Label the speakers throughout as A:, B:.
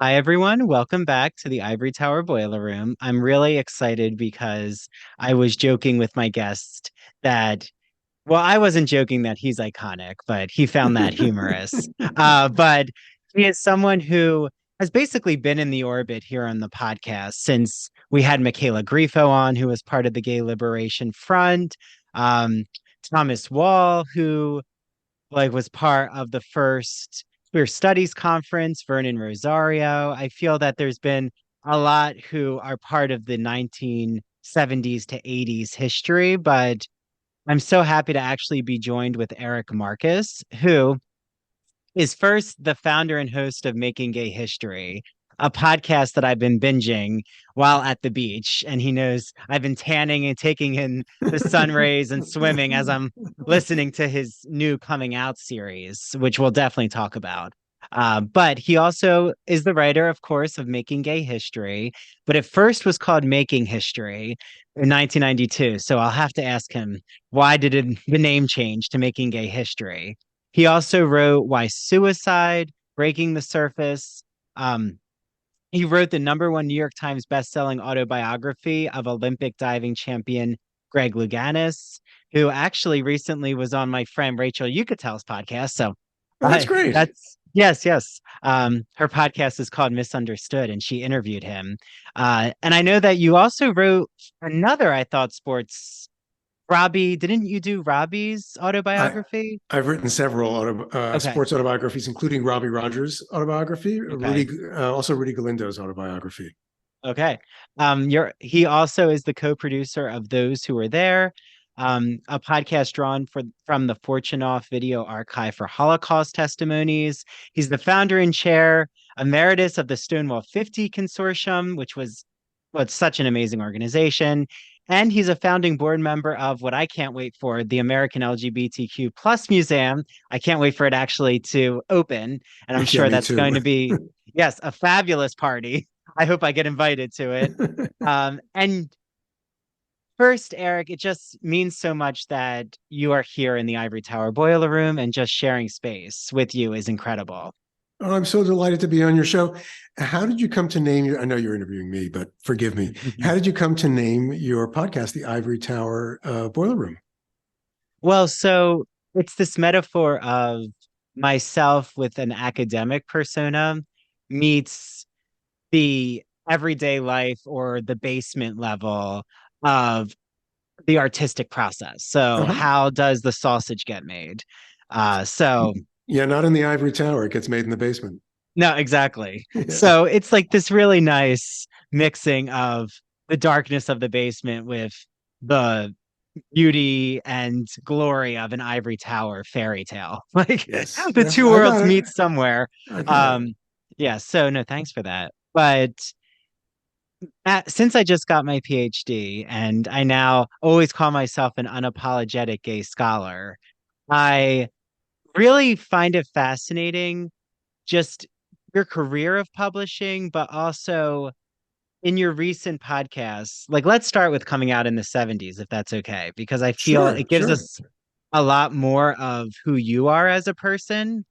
A: Hi, everyone. Welcome back to the Ivory Tower Boiler Room. I'm really excited because I was joking with my guest that, well, I wasn't joking that he's iconic, but he found that humorous. But he is someone who has basically been in the orbit here on the podcast since we had Michaela Grifo on, who was part of the Gay Liberation Front. Um, Thomas Wall, who was part of the first queer studies conference, Vernon Rosario. I feel that there's been a lot who are part of the 1970s to 80s history, but I'm so happy to actually be joined with Eric Marcus, who is first the founder and host of Making Gay History, a podcast that I've been binging while at the beach. And he knows I've been tanning and taking in the sun rays and swimming as I'm listening to his new coming out series, which we'll definitely talk about. But he also is the writer, of course, of Making Gay History, but it first was called Making History in 1992. So I'll have to ask him, why did the name change to Making Gay History? He also wrote Why Suicide, Breaking the Surface. Um, he wrote the #1 New York Times bestselling autobiography of Olympic diving champion Greg Louganis, who actually recently was on my friend Rachel Yucatel's podcast. So
B: Oh, that's great.
A: that's yes, yes. Her podcast is called Misunderstood, and she interviewed him. And I know that you also wrote another, I thought, sports. Robbie, didn't you do Robbie's
B: I
A: autobiography?
B: I've written several
A: Okay.
B: sports autobiographies, including Robbie Rogers' autobiography,
A: Okay.
B: also Rudy Galindo's autobiography.
A: Okay. He also is the co-producer of Those Who Were There, a podcast drawn from the Fortunoff Video Archive for Holocaust Testimonies. He's the founder and chair emeritus of the Stonewall 50 Consortium, which was what's such an amazing organization. And he's a founding board member of what I can't wait for, the American LGBTQ Plus Museum. I can't wait for it actually to open. And I'm
B: Yeah,
A: sure
B: me
A: that's
B: too.
A: going to be, yes, a fabulous party. I hope I get invited to it. And first, Eric, it just means so much that you are here in the Ivory Tower Boiler Room, and just sharing space with you is incredible.
B: Oh, I'm so delighted to be on your show. How did you come to name your? I know you're interviewing me, but forgive me. How did you come to name your podcast the Ivory Tower Boiler Room?
A: Well, so it's this metaphor of myself with an academic persona meets the everyday life or the basement level of the artistic process. So,
B: Uh-huh.
A: how does the sausage get made? So
B: Yeah, not in the Ivory Tower. It gets made in the basement.
A: no, exactly.
B: Yeah.
A: So it's like this really nice mixing of the darkness of the basement with the beauty and glory of an ivory tower fairy tale. Like
B: Yes.
A: the
B: Yes.
A: two
B: I
A: worlds
B: got
A: meet
B: it.
A: somewhere.
B: I got it.
A: Um, yeah, so no, thanks for that. But since I just got my PhD and I now always call myself an unapologetic gay scholar, I really find it fascinating just your career of publishing, but also in your recent podcasts. Like, let's start with coming out in the 70s, if that's okay, because I feel
B: Sure.
A: it gives
B: Sure.
A: us a lot more of who you are as a person,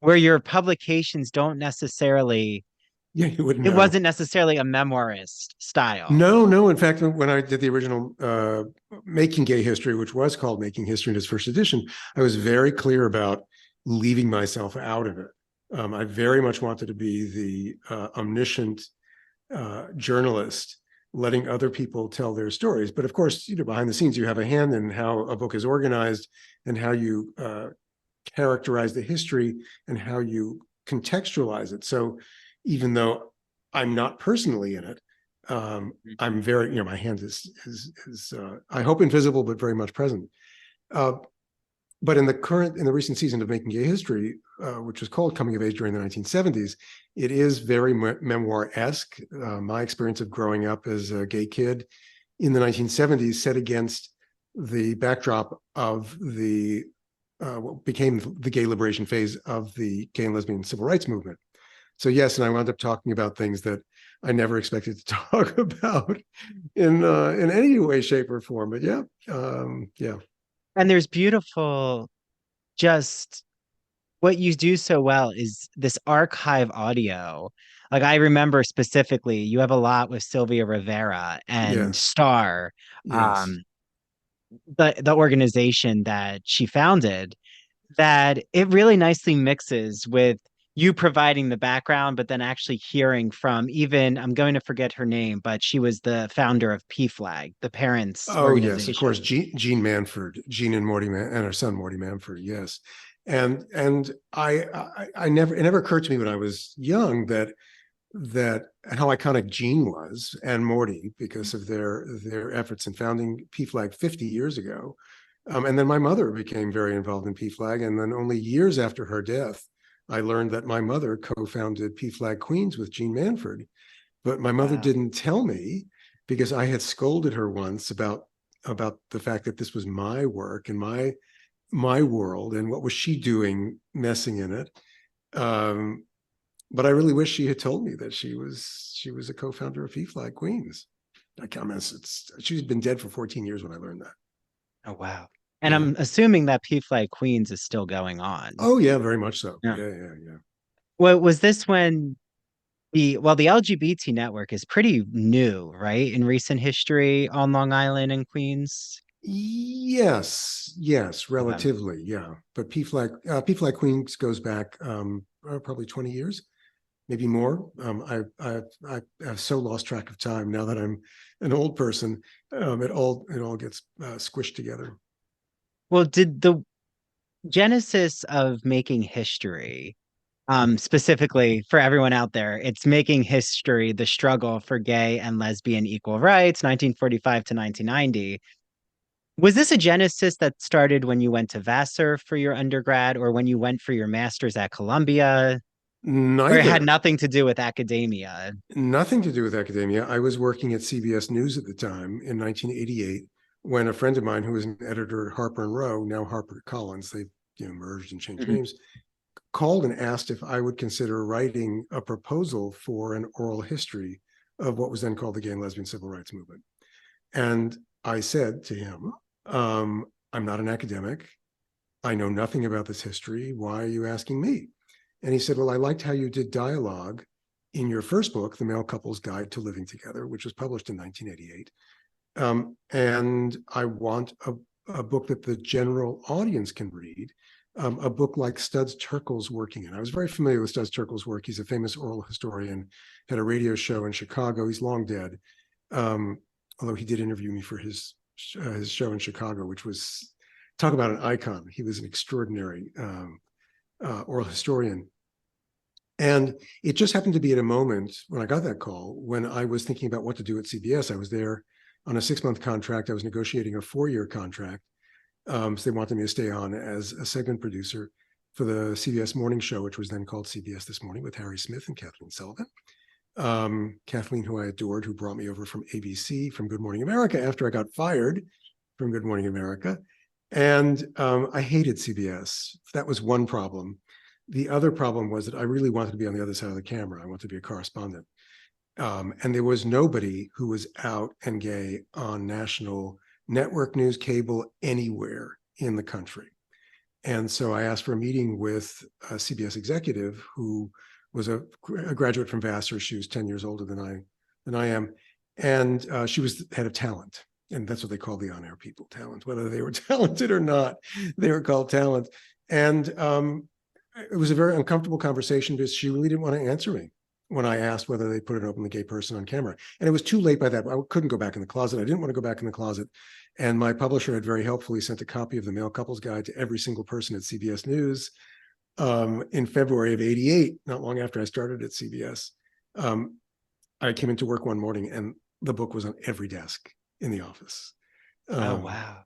A: where your publications don't necessarily,
B: Yeah, you wouldn't
A: it
B: know.
A: wasn't necessarily a memoirist style.
B: No, no. In fact, when I did the original Making Gay History, which was called Making History in its first edition, I was very clear about leaving myself out of it. I very much wanted to be the omniscient journalist, letting other people tell their stories. But of course, behind the scenes, you have a hand in how a book is organized and how you characterize the history and how you contextualize it. So even though I'm not personally in it, I'm very, my hand is I hope invisible, but very much present. Uh, but in the recent season of Making Gay History, which was called Coming of Age during the 1970s, it is very memoir-esque. My experience of growing up as a gay kid in the 1970s set against the backdrop of the what became the gay liberation phase of the gay and lesbian civil rights movement. So yes, and I wound up talking about things that I never expected to talk about in any way, shape, or form. But yeah, yeah.
A: And there's beautiful, just what you do so well is this archive audio Like I remember specifically, you have a lot with Sylvia Rivera and
B: Yes,
A: Star,
B: yes.
A: um, the organization that she founded, that it really nicely mixes with you providing the background, but then actually hearing from even, I'm going to forget her name, but she was the founder of PFLAG, the parents
B: Oh yes, of
A: organization.
B: course. Jean Manford, Jean and Morty and her son Morty Manford. Yes, and I never it never occurred to me when I was young that how iconic Jean was and Morty because of their efforts in founding PFLAG 50 years ago. And then my mother became very involved in PFLAG, and then only years after her death, I learned that my mother co-founded PFLAG Queens with Jean Manford. But my mother
A: Wow.
B: didn't tell me because I had scolded her once about the fact that this was my work and my world and what was she doing messing in it. Um, but I really wish she had told me that she was a co-founder of PFLAG Queens. I comments it's she's been dead for 14 years when I learned that.
A: Oh, wow. And
B: Yeah.
A: I'm assuming that PFLAG Queens is still going on.
B: Oh yeah, very much so.
A: Yeah.
B: Yeah, yeah, yeah.
A: Well, was this when the LGBT network is pretty new, right? In recent history on Long Island and Queens.
B: Yes, yes,
A: Okay.
B: relatively, yeah. But P-Flag Queens goes back probably 20 years, maybe more. I have so lost track of time now that I'm an old person. It all gets squished together.
A: Well, did the genesis of making history, specifically for everyone out there, it's making history the struggle for gay and lesbian equal rights, 1945 to 1990. Was this a genesis that started when you went to Vassar for your undergrad or when you went for your master's at Columbia? Or it had
B: Neither.
A: nothing to do with academia?
B: Nothing to do with academia. I was working at CBS News at the time in 1988 when a friend of mine who was an editor at Harper and Row, now Harper Collins, they merged and changed
A: Mhm.
B: names, called and asked if I would consider writing a proposal for an oral history of what was then called the gay and lesbian civil rights movement. And I said to him, I'm not an academic. I know nothing about this history. Why are you asking me? And he said, well, I liked how you did dialogue in your first book, The Male Couple's Guide to Living Together, which was published in 1988. And I want a book that the general audience can read, a book like Studs Terkel's working in. I was very familiar with Studs Terkel's work. He's a famous oral historian, had a radio show in Chicago. He's long dead, although he did interview me for his show in Chicago, which was talk about an icon. He was an extraordinary oral historian. And it just happened to be at a moment when I got that call when I was thinking about what to do at CBS. I was there on a 6-month contract. I was negotiating a 4-year contract. So they wanted me to stay on as a segment producer for the CBS morning show, which was then called CBS This Morning with Harry Smith and Kathleen Sullivan. Kathleen, who I adored, who brought me over from ABC, from Good Morning America after I got fired from Good Morning America. And I hated CBS. That was one problem. The other problem was that I really wanted to be on the other side of the camera. I wanted to be a correspondent. And there was nobody who was out and gay on national network news, cable, anywhere in the country. And so I asked for a meeting with a CBS executive who was a graduate from Vassar. She was 10 years older than I am. And she was the head of talent. And that's what they call the on-air people, talent. Whether they were talented or not, they were called talent. And it was a very uncomfortable conversation because she really didn't want to answer me when I asked whether they put an openly gay person on camera. And it was too late by that. I couldn't go back in the closet. I didn't want to go back in the closet. And my publisher had very helpfully sent a copy of the Male Couples Guide to every single person at CBS News in February of '88, not long after I started at CBS. I came into work one morning and the book was on every desk in the office.
A: Oh,
B: Um,
A: wow.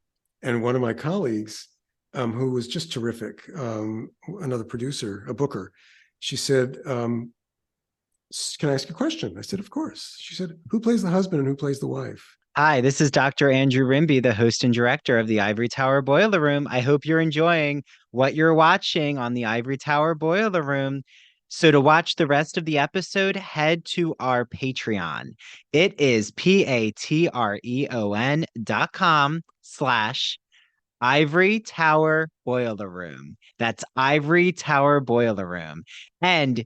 B: and one of my colleagues, who was just terrific, another producer, a booker, she said, can I ask you a question? I said, of course. She said, who plays the husband and who plays the wife?
A: Hi, this is Dr. Andrew Rimby, the host and director of the Ivory Tower Boiler Room. I hope you're enjoying what you're watching on the Ivory Tower Boiler Room. So to watch the rest of the episode, head to our Patreon. It is patreon.com/Ivory Tower Boiler Room. That's Ivory Tower Boiler Room. And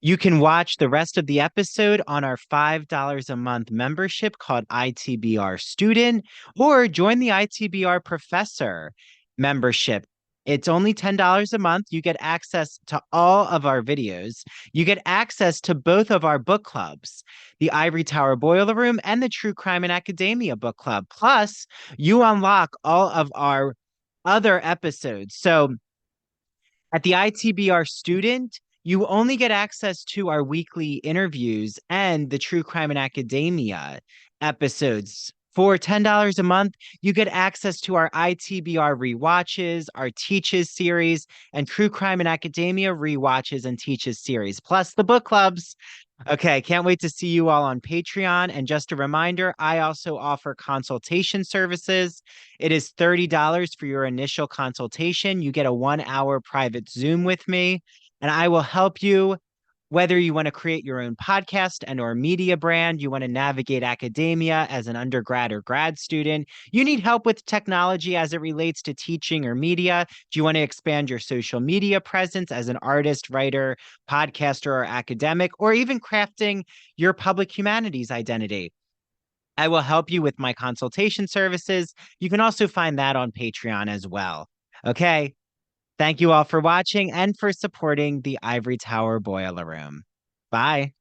A: You can watch the rest of the episode on our $5 a month membership called ITBR Student, or join the ITBR Professor membership. It's only $10 a month. You get access to all of our videos. You get access to both of our book clubs, the Ivory Tower Boiler Room and the True Crime and Academia book club. Plus, you unlock all of our other episodes. So, at the ITBR Student, you only get access to our weekly interviews and the True Crime and Academia episodes. For $10 a month, you get access to our ITBR rewatches, our Teaches series, and True Crime and Academia rewatches and Teaches series, plus the book clubs. Okay, can't wait to see you all on Patreon. And just a reminder, I also offer consultation services. It is $30 for your initial consultation. You get a 1 hour private Zoom with me, and I will help you whether you want to create your own podcast and or media brand, you want to navigate academia as an undergrad or grad student, you need help with technology as it relates to teaching or media, do you want to expand your social media presence as an artist, writer, podcaster, or academic, or even crafting your public humanities identity, I will help you with my consultation services. You can also find that on Patreon as well. Okay. Thank you all for watching and for supporting the Ivory Tower Boiler Room. Bye.